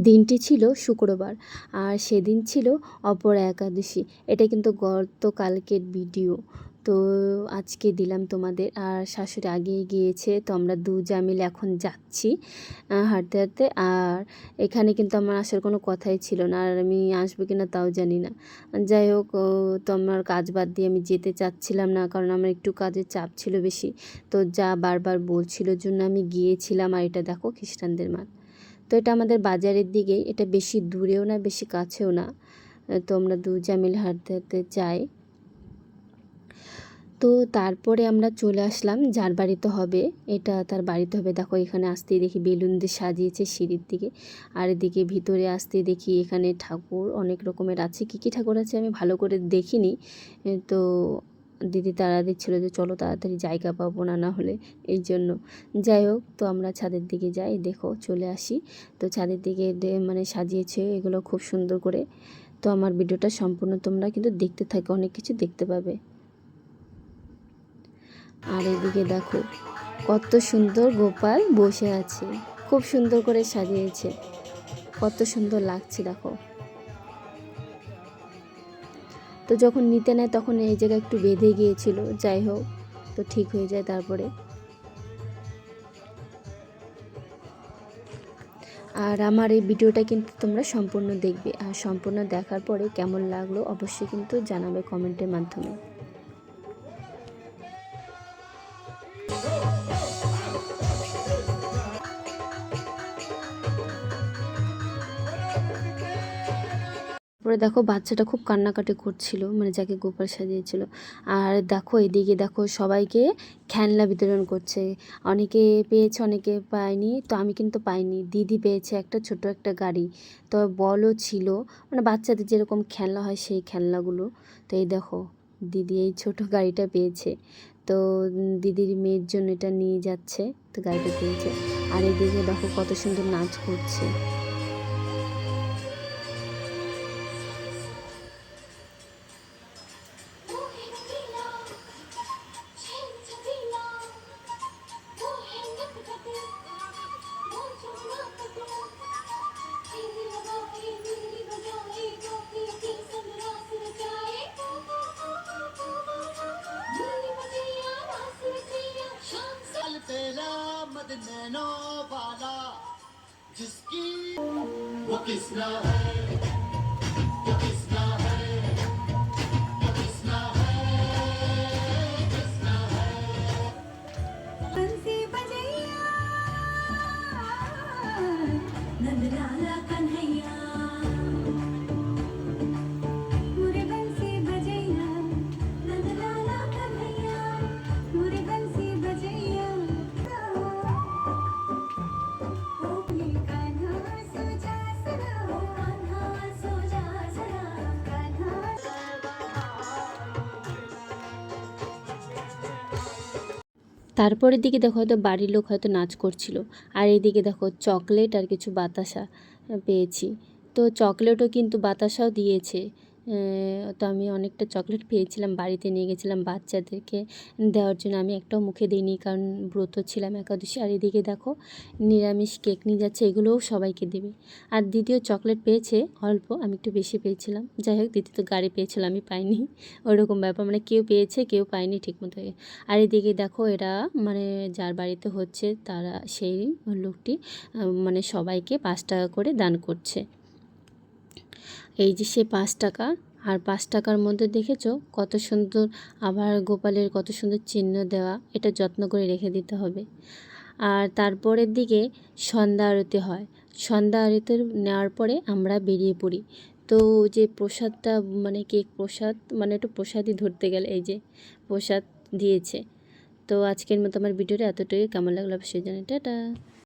দিনটি ছিল শুক্রবার আর সেদিন ছিল অপরা একাদশী। এটা কিন্তু গতকালকের ভিডিও, তো আজকে দিলাম তোমাদের। আর শাশুড়ি আগেই গিয়েছে, তো আমরা দুজা মিলে এখন যাচ্ছি হাঁটতে হাঁটতে। আর এখানে কিন্তু আমার আসার কোনো কথাই ছিল না, আর আমি আসবো কি না তাও জানি না। যাই হোক, তো আমার কাজ বাদ দিয়ে আমি যেতে চাচ্ছিলাম না, কারণ আমার একটু কাজের চাপ ছিল বেশি। তো যা বারবার বলছিল জন্য আমি গিয়েছিলাম। আর এটা দেখো খ্রিস্টানদের মাঠ। তো এটা আমাদের বাজারের দিকেই, এটা বেশি দূরেও না বেশি কাছেও না। তো আমরা দুজা মিলে হাঁটতে হাঁটতে যাই। তো তারপরে আমরা চলে আসলাম যার বাড়িতে হবে, এটা তার বাড়িতে হবে। দেখো এখানে আসতেই দেখি বেলুন দিয়ে সাজিয়েছে সিঁড়ির দিকে, আর এদিকে ভিতরে আসতেই দেখি এখানে ঠাকুর অনেক রকমের আছে। কী কী ঠাকুর আছে আমি ভালো করে দেখিনি। তো দিদি তাড়া দিচ্ছিল যে চলো তাড়াতাড়ি জায়গা পাবো না, না হলে, এই জন্য। যাই হোক, তো আমরা ছাদের দিকে যাই, দেখো চলে আসি। তো ছাদের দিকে মানে সাজিয়েছে এগুলো খুব সুন্দর করে। তো আমার ভিডিওটা সম্পূর্ণ তোমরা কিন্তু দেখতে থাকো, অনেক কিছু দেখতে পাবে। আর এদিকে দেখো কত সুন্দর গোপাল বসে আছে, খুব সুন্দর করে সাজিয়েছে, কত সুন্দর লাগছে দেখো। তো যখন নিতে নেয় তখন এই জায়গায় একটু বেঁধে গিয়েছিল, যাই হোক তো ঠিক হয়ে যায় তারপরে। আর আমার এই ভিডিওটা কিন্তু তোমরা সম্পূর্ণ দেখবে, আর সম্পূর্ণ দেখার পরে কেমন লাগলো অবশ্যই কিন্তু জানাবে কমেন্টের মাধ্যমে। তারপরে দেখো বাচ্চাটা খুব কান্নাকাটি করছিল, মানে যাকে গোপাল সাজিয়েছিল। আর দেখো এদিকে দেখো সবাইকে খেলনা বিতরণ করছে, অনেকে পেয়েছে অনেকে পায়নি। তো আমি কিন্তু পাইনি, দিদি পেয়েছে একটা ছোট একটা গাড়ি। তো বলও ছিল, মানে বাচ্চাদের যেরকম খেলনা হয় সেই খেলনাগুলো। তো এই দেখো দিদি এই ছোট গাড়িটা পেয়েছে। তো দিদির মেয়ের জন্য এটা নিয়ে যাচ্ছে, তো গাড়িটা পেয়েছে। আর এদিকে দেখো কত সুন্দর নাচ করছে। जिसकी वो किसना है, वो किसना है, वो किसना है, किसना है। बंसी बजैया नंदलाला कन्हैया, मुरे बंसी बजैया नंदलाला कन्हैया, मुरे बंसी बजैया। তারপরের দিকে দেখো হয়তো বাড়ির লোক হয়তো নাচ করছিল। আর এইদিকে দেখো চকলেট আর কিছু বাতাসা পেয়েছি। তো চকলেটও কিন্তু বাতাসাও দিয়েছে। তো আমি অনেকটা চকলেট পেয়েছিলাম, বাড়িতে নিয়ে গেছিলাম বাচ্চাদেরকে দেওয়ার জন্য। আমি একটাও মুখে দিইনি, কারণ ব্রত ছিলাম একাদশী। আর এদিকে দেখো নিরামিষ কেক নিয়ে যাচ্ছে, এগুলোও সবাইকে দেবে। আর দিদিও চকলেট পেয়েছে অল্প, আমি একটু বেশি পেয়েছিলাম। যাই হোক দিদি তো গাড়ি পেয়েছিল, আমি পাইনি, ওইরকম ব্যাপার, মানে কেউ পেয়েছে কেউ পায়নি ঠিকমতো। আর এদিকে দেখো এরা মানে যার বাড়িতে হচ্ছে তারা সেই লোকটি মানে সবাইকে 5 টাকা করে দান করছে। এই যে সে 5 টাকা, আর 5 টাকার মধ্যে দেখেছো কত সুন্দর, আবার গোপালের কত সুন্দর চিহ্ন দেওয়া, এটা যত্ন করে রেখে দিতে হবে। আর তারপরের দিকে সন্ধ্যা আরতি হয়। সন্ধ্যা আরতি নেওয়ার পরে আমরা বেরিয়ে পড়ি। তো যে প্রসাদটা মানে কেক প্রসাদ, মানে একটু প্রসাদই ধরতে গেলে এই যে প্রসাদ দিয়েছে। তো আজকের মতো আমার ভিডিওটা এতটাই, কেমন লাগলো অবশ্যই জানাই। টাটা।